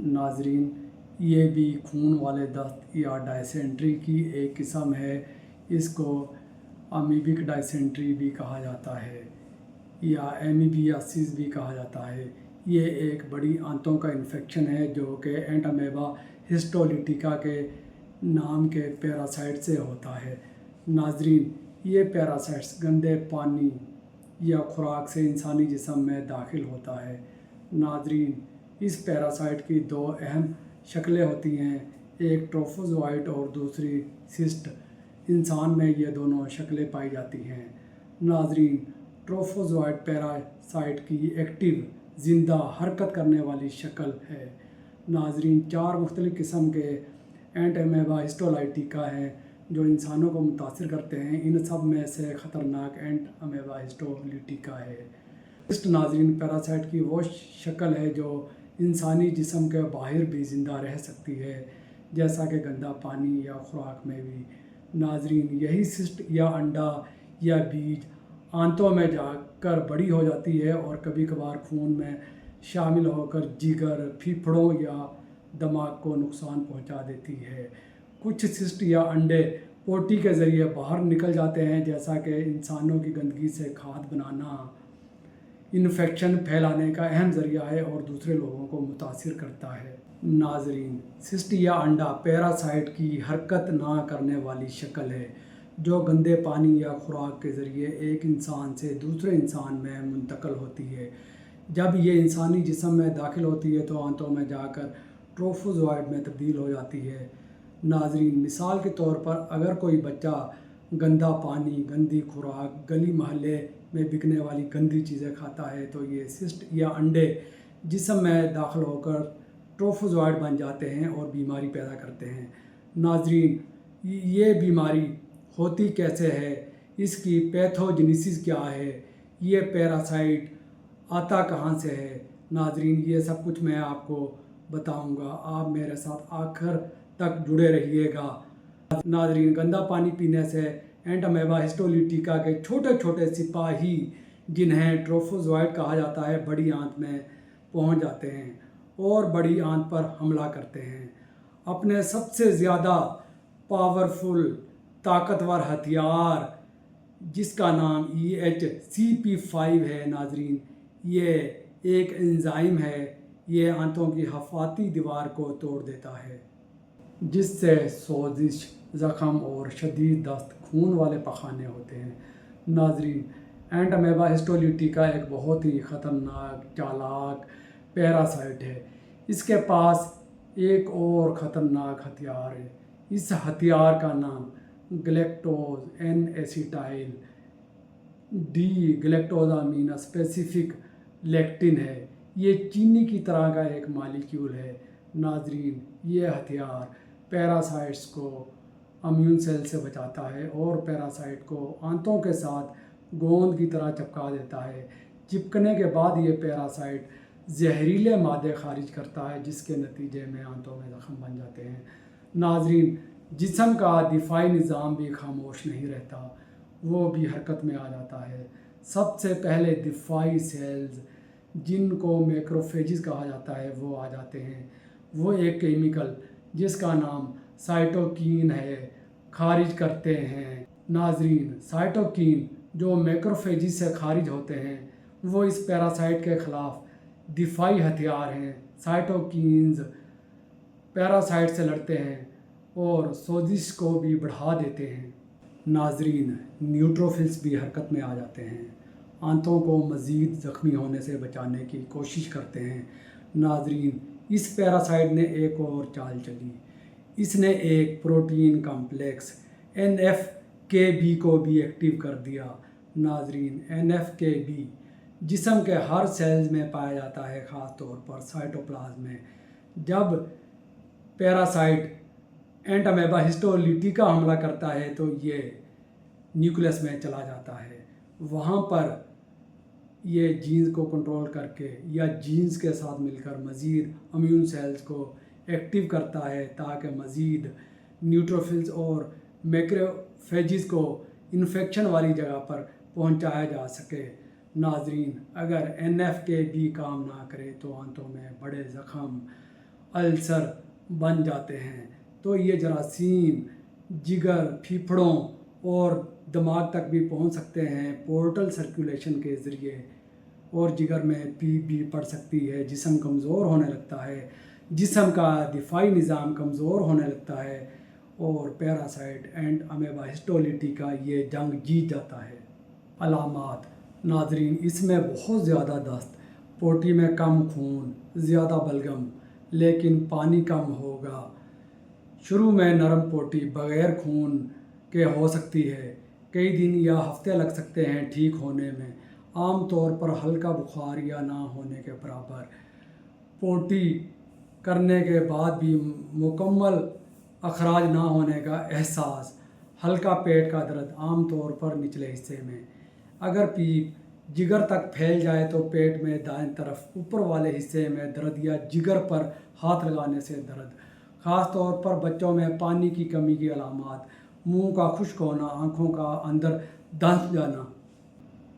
नाजरीन, ये भी खून वाले दस्त या डायसेंट्री की एक किस्म है। इसको अमीबिक डायसेंट्री भी कहा जाता है या एमीबियासिस भी कहा जाता है। ये एक बड़ी आंतों का इन्फेक्शन है जो कि एंटामेबा हिस्टोलिटिका के नाम के पैरासाइट से होता है। नाजरीन, ये पैरासाइट्स गंदे पानी या खुराक से इंसानी जिस्म में दाखिल होता है। नाजरीन, इस पैरासाइट की दो अहम शक्लें होती हैं, एक ट्रोफोजोआइट और दूसरी सिस्ट। इंसान में ये दोनों शक्लें पाई जाती हैं। नाजरीन, ट्रोफोजोआइट पैरासाइट की एक्टिव ज़िंदा हरकत करने वाली शक्ल है। नाजरीन, 4 मुख्तलिफ़ किस्म के एंटामेबा हिस्टोलाइटिका हैं जो इंसानों को मुतासिर करते हैं। इन सब में से ख़तरनाक एंटामेबा हिस्टोलिटिका है। सिस्ट नाजरीन, पैरासाइट की वो शक्ल है जो इंसानी जिस्म के बाहर भी ज़िंदा रह सकती है, जैसा कि गंदा पानी या खुराक में भी। नाजरीन, यही सिस्ट या अंडा या बीज आंतों में जाकर बड़ी हो जाती है और कभी कभार खून में शामिल होकर जिगर, फेफड़ों या दिमाग को नुकसान पहुंचा देती है। कुछ सिस्ट या अंडे पोटी के ज़रिए बाहर निकल जाते हैं, जैसा कि इंसानों की गंदगी से खाद बनाना इन्फेक्शन फैलाने का अहम ज़रिया है और दूसरे लोगों को मुतासिर करता है। नाजरीन, सिस्ट या अंडा पैरासाइट की हरकत ना करने वाली शक्ल है जो गंदे पानी या खुराक के ज़रिए एक इंसान से दूसरे इंसान में मुंतकिल होती है। जब ये इंसानी जिस्म में दाखिल होती है तो आंतों में जाकर ट्रोफोजोआइड में तब्दील हो जाती है। नाजरीन, मिसाल के तौर पर अगर कोई बच्चा गंदा पानी, गंदी खुराक, गली महल्ले में बिकने वाली गंदी चीज़ें खाता है तो ये सिस्ट या अंडे जिस्म में दाखिल होकर ट्रोफोजोआइड बन जाते हैं और बीमारी पैदा करते हैं। नाजरीन, ये बीमारी होती कैसे है, इसकी पैथोजेनेसिस क्या है, ये पैरासाइट आता कहाँ से है। नाजरीन, ये सब कुछ मैं आपको बताऊंगा, आप मेरे साथ आखिर तक जुड़े रहिएगा। नाजरीन, गंदा पानी पीने से एंटामेबा हिस्टोलिटिका के छोटे छोटे सिपाही, जिन्हें ट्रोफोजोआइड कहा जाता है, बड़ी आंत में पहुंच जाते हैं और बड़ी आंत पर हमला करते हैं। अपने सबसे ज़्यादा पावरफुल ताकतवर हथियार, जिसका नाम EHCP5 है। नाजरीन, ये एक एंजाइम है, ये आंतों की हफाती दीवार को तोड़ देता है, जिससे सोजिश, ज़ख़म और शदीद दस्त, खून वाले पखाने होते हैं। नाजरीन, एंटामेबा हिस्टोलिटिका एक बहुत ही ख़तरनाक चालाक पैरासाइट है। इसके पास एक और ख़तरनाक हथियार है। इस हथियार का नाम galactose N acetyl D galactosamine specific lectin है। ये चीनी की तरह का एक मालिक्यूल है। नाजरीन, ये हथियार पैरासाइट्स को इम्यून सेल से बचाता है और पैरासाइट को आंतों के साथ गोंद की तरह चिपका देता है। चिपकने के बाद ये पैरासाइट जहरीले मादे खारिज करता है, जिसके नतीजे में आंतों में ज़ख़म बन जाते हैं। नाजरीन, जिस्म का दिफाई निज़ाम भी खामोश नहीं रहता, वो भी हरकत में आ जाता है। सबसे पहले दिफाई सेल्स, जिनको मैक्रोफेजेस कहा जाता है, वो आ जाते हैं। वो एक केमिकल जिसका नाम साइटोकिन है, खारिज करते हैं। नाजरीन, साइटोकिन जो मैक्रोफेजेस से खारिज होते हैं, वो इस पैरासाइट के ख़िलाफ़ दिफाई हथियार हैं। साइटोकिन्स पैरासाइट से लड़ते हैं और सोजिश को भी बढ़ा देते हैं। नाजरीन, न्यूट्रोफिल्स भी हरकत में आ जाते हैं, आंतों को मज़ीद ज़ख्मी होने से बचाने की कोशिश करते हैं। नाजरीन, इस पैरासाइट ने एक और चाल चली। इसने एक प्रोटीन कॉम्प्लेक्स NF-kB को भी एक्टिव कर दिया। नाजरीन, NF-kB जिस्म के हर सेल्स में पाया जाता है, ख़ास तौर पर साइटोप्लाज्म में। जब पैरासाइट एंटामेबा हिस्टोलिटिका हमला करता है तो ये न्यूक्लियस में चला जाता है। वहाँ पर ये जीन्स को कंट्रोल करके या जीन्स के साथ मिलकर मज़ीद इम्यून सेल्स को एक्टिव करता है, ताकि मज़ीद न्यूट्रोफिल्स और मैक्रोफेजेस को इन्फेक्शन वाली जगह पर पहुंचाया जा सके। नाजरीन, अगर NF-kB काम ना करे तो आंतों में बड़े ज़ख़म अल्सर बन जाते हैं। तो ये जरासीम जिगर, फेफड़ों और दिमाग तक भी पहुंच सकते हैं पोर्टल सर्कुलेशन के ज़रिए, और जिगर में पीप भी पड़ सकती है। जिस्म कमज़ोर होने लगता है, जिस्म का दिफाई निज़ाम कमज़ोर होने लगता है, और पैरासाइट एंड अमेबा हिस्टोलिटी का ये जंग जीत जाता है। अलामात नाजरीन, इसमें बहुत ज़्यादा दस्त, पोटी में कम खून, ज़्यादा बलगम, लेकिन पानी कम होगा। शुरू में नरम पोटी बग़ैर खून के हो सकती है, कई दिन या हफ्ते लग सकते हैं ठीक होने में, आम तौर पर हल्का बुखार या ना होने के बराबर। पोटी करने के बाद भी मुकम्मल अखराज ना होने का एहसास, हल्का पेट का दर्द, आम तौर पर निचले हिस्से में। अगर पीप जिगर तक फैल जाए तो पेट में दाएं तरफ ऊपर वाले हिस्से में दर्द या जिगर पर हाथ लगाने से दर्द, ख़ास तौर पर बच्चों में पानी की कमी की अलामात, मुंह का खुश्क होना, आँखों का अंदर धंस जाना।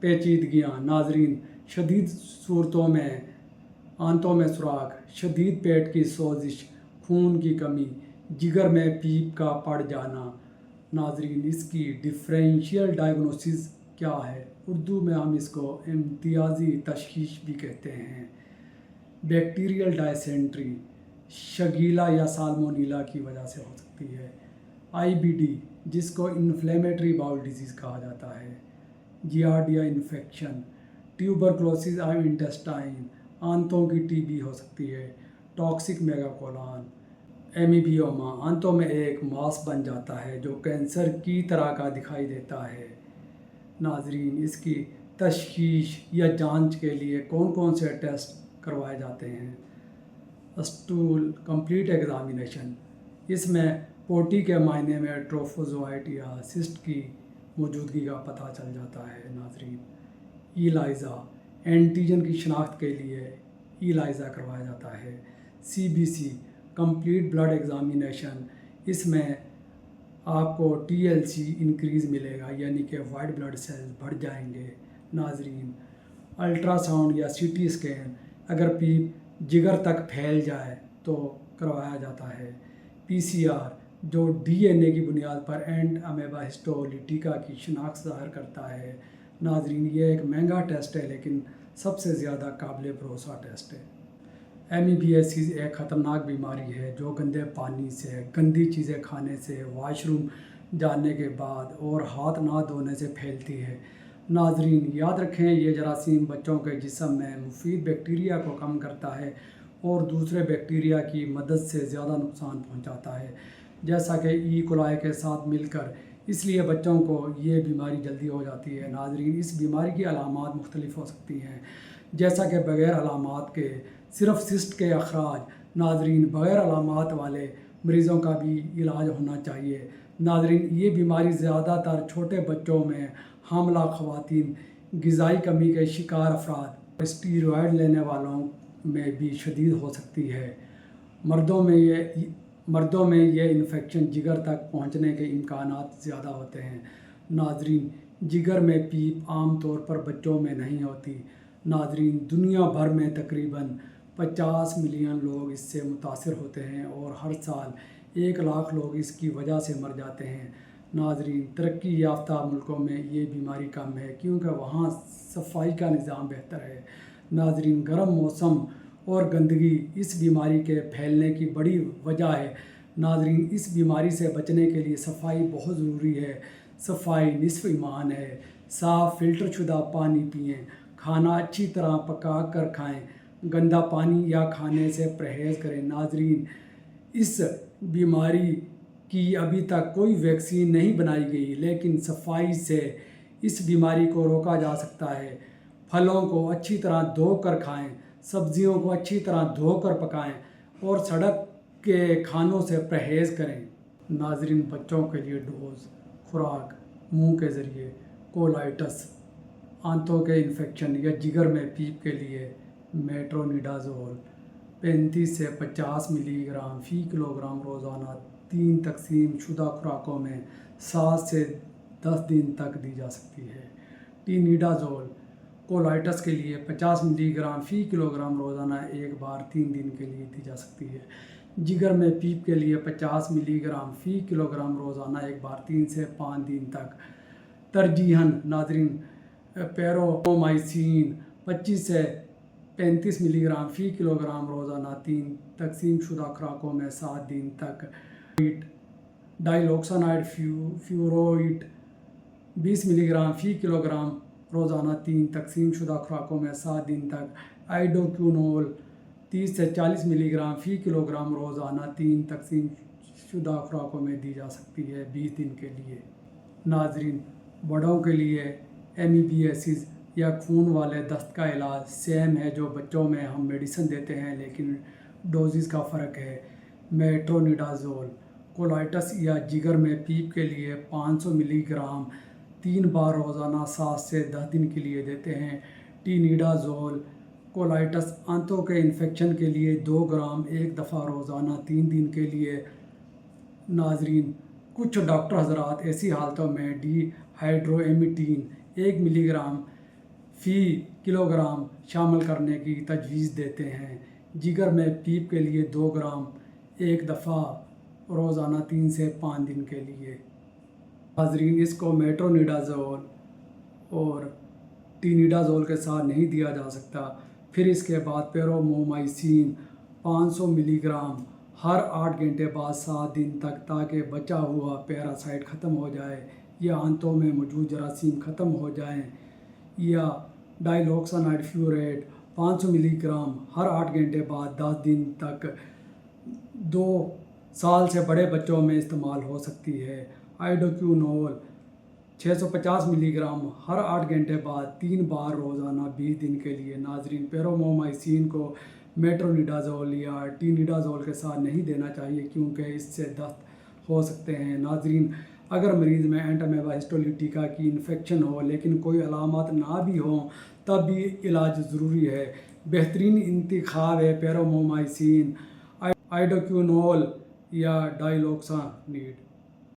पेचीदगियाँ नाजरीन, शदीद सूरतों में आंतों में सुराख, शदीद पेट की सोजिश, खून की कमी, जिगर में पीप का पड़ जाना। नाजरीन, इसकी डिफरेंशियल डायग्नोसिस क्या है? उर्दू में हम इसको इम्तियाज़ी तशख़ीस भी कहते हैं। बैक्टीरियल डायसेंट्री शगीला या साल्मोनीला की वजह से हो सकती है। IBD, जिसको इन्फ्लेमेटरी बाउल डिजीज़ कहा जाता है। Giardia infection, tuberculosis of intestine, आंतों की TB हो सकती है। टॉक्सिक मेगाकोलॉन, एमीबियोमा, आंतों में एक मास बन जाता है जो कैंसर की तरह का दिखाई देता है। नाजरीन, इसकी तशख़ीस या जांच के लिए कौन कौन से टेस्ट करवाए जाते हैं? स्टूल कंप्लीट एग्जामिनेशन, इसमें पोटी के मायने में ट्रोफोजोइट या सिस्ट की मौजूदगी का पता चल जाता है। नाजरीन, इलाइज़ा, एंटीजन की शनाख्त के लिए इलाइज़ा करवाया जाता है। CBC कंप्लीट ब्लड एग्जामिनेशन, इसमें आपको TLC इंक्रीज़ मिलेगा, यानी कि वाइट ब्लड सेल्स बढ़ जाएंगे। नाजरीन, अल्ट्रासाउंड या CT स्कैन, अगर पीप जिगर तक फैल जाए तो करवाया जाता है। PCR, जो DNA की बुनियाद पर एंड अमेबा हिस्टोलिटिका की शनाख्त ज़ाहिर करता है। नाजरीन, ये एक महंगा टेस्ट है, लेकिन सबसे ज़्यादा काबिल भरोसा टेस्ट है। एमीबियासिस एक ख़तरनाक बीमारी है जो गंदे पानी से, गंदी चीज़ें खाने से, वाशरूम जाने के बाद और हाथ ना धोने से फैलती है। नाजरीन, याद रखें, ये जरासीम बच्चों के जिस्म में मुफीद बैक्टीरिया को कम करता है और दूसरे बैक्टीरिया की मदद से ज़्यादा नुकसान पहुंचाता है, जैसा कि ई कोलाई के साथ मिलकर। इसलिए बच्चों को ये बीमारी जल्दी हो जाती है। नाजरीन, इस बीमारी की अलामात मुख्तलिफ हो सकती हैं, जैसा कि बग़ैर अलामात के सिर्फ सिस्ट के अखराज। नाजरीन, बग़ैर अलामात वाले मरीज़ों का भी इलाज होना चाहिए। नाजरीन, ये बीमारी ज़्यादातर छोटे बच्चों में, हामला ख़वातीन, ग़िज़ाई कमी के शिकार अफराद, स्टीरॉयड लेने वालों में भी शदीद हो सकती है। मर्दों में ये इन्फेक्शन जिगर तक पहुंचने के इम्कानात ज़्यादा होते हैं। नाजरीन, जिगर में पीप आम तौर पर बच्चों में नहीं होती। नाजरीन, दुनिया भर में तकरीबन 50 मिलियन लोग इससे मुतासिर होते हैं और हर साल 1 लाख लोग इसकी वजह से मर जाते हैं। नाजरीन, तरक्की याफ्ता मुल्कों में ये बीमारी कम है क्योंकि वहाँ सफाई का निज़ाम बेहतर है। नाजरीन, गर्म मौसम और गंदगी इस बीमारी के फैलने की बड़ी वजह है। नाजरीन, इस बीमारी से बचने के लिए सफाई बहुत ज़रूरी है। सफाई निस्फ़ ईमान है। साफ़ फ़िल्टर शुदा पानी पिएं, खाना अच्छी तरह पका कर खाएं, गंदा पानी या खाने से परहेज़ करें। नाजरीन, इस बीमारी की अभी तक कोई वैक्सीन नहीं बनाई गई, लेकिन सफाई से इस बीमारी को रोका जा सकता है। फलों को अच्छी तरह धो कर खाएँ, सब्जियों को अच्छी तरह धोकर पकाएं और सड़क के खानों से परहेज़ करें। नाजरीन, बच्चों के लिए डोज खुराक मुंह के ज़रिए, कोलाइटस, आंतों के इन्फेक्शन या जिगर में पीप के लिए मेट्रोनिडाज़ोल 35 से 50 मिलीग्राम फ़ी किलोग्राम रोज़ाना 3 तकसीम शुदा खुराकों में 7 से 10 दिन तक दी जा सकती है। टीनिडाज़ोल कोलाइटस के लिए 50 मिलीग्राम फ़ी किलोग्राम रोज़ाना एक बार 3 दिन के लिए दी जा सकती है। जिगर में पीप के लिए 50 मिलीग्राम फ़ी किलोग्राम रोज़ाना एक बार 3 से 5 दिन तक। तरजीहन नाज़रीन पैरोमाइसिन 25 से 35 मिलीग्राम फ़ी किलोग्राम रोज़ाना 3 तकसीम शुदा खुराकों में 7 दिन तक। डाइलॉक्सानाइड फ्यूरोइड 20 मिलीग्राम फ़ी किलोग्राम रोज़ाना 3 तकसीम शुदा खुराकों में 7 दिन तक। आइडोक्यूनोल 30 से 40 मिलीग्राम फ़ी किलोग्राम रोज़ाना 3 तकसीम शुदा खुराकों में दी जा सकती है 20 दिन के लिए। नाजरीन, बड़ों के लिए एमीबियासिस या खून वाले दस्त का इलाज सेम है जो बच्चों में हम मेडिसिन देते हैं, लेकिन डोजेस का फ़र्क है। मेट्रोनिडाज़ोल कोलाइटस या जिगर में पीप के लिए 500 मिलीग्राम 3 बार रोज़ाना 7 से 10 दिन के लिए देते हैं। टीनिडाज़ोल कोलाइटस आंतों के इन्फेक्शन के लिए 2 ग्राम 1 दफ़ा रोज़ाना 3 दिन के लिए। नाजरीन, कुछ डॉक्टर हज़रात ऐसी हालतों में डिहाइड्रोएमिटीन 1 मिलीग्राम फ़ी किलोग्राम शामिल करने की तजवीज़ देते हैं। जिगर में पीप के लिए 2 ग्राम 1 दफ़ा रोज़ाना 3 से 5 दिन के लिए। नाज़रीन, इसको मेट्रोनिडाज़ोल और टीनिडाज़ोल के साथ नहीं दिया जा सकता। फिर इसके बाद पैरोमाइसिन 500 मिलीग्राम हर 8 घंटे बाद 7 दिन तक, ताकि बचा हुआ पैरासाइट ख़त्म हो जाए या आंतों में मौजूद जरासीम ख़त्म हो जाएं। या डाइलॉक्सानाइड फ्यूरेट 500 मिलीग्राम हर 8 घंटे बाद 10 दिन तक 2 साल से बड़े बच्चों में इस्तेमाल हो सकती है। आइडोक्यूनोल 650 मिलीग्राम हर 8 घंटे बाद 3 बार रोज़ाना 20 दिन के लिए। नाजरीन, पैरोमाइसिन को मेट्रोनिडाज़ोल या टीनिडाज़ोल के साथ नहीं देना चाहिए क्योंकि इससे दस्त हो सकते हैं। नाजरीन, अगर मरीज़ में एंटामेबा हिस्टोलिटिका की इन्फेक्शन हो लेकिन कोई अलामत ना भी हों तब भी इलाज ज़रूरी है। बेहतरीन इंतखाब है पैरोमाइसिन, आइडोक्यूनोल या डाइलॉक्सानिड।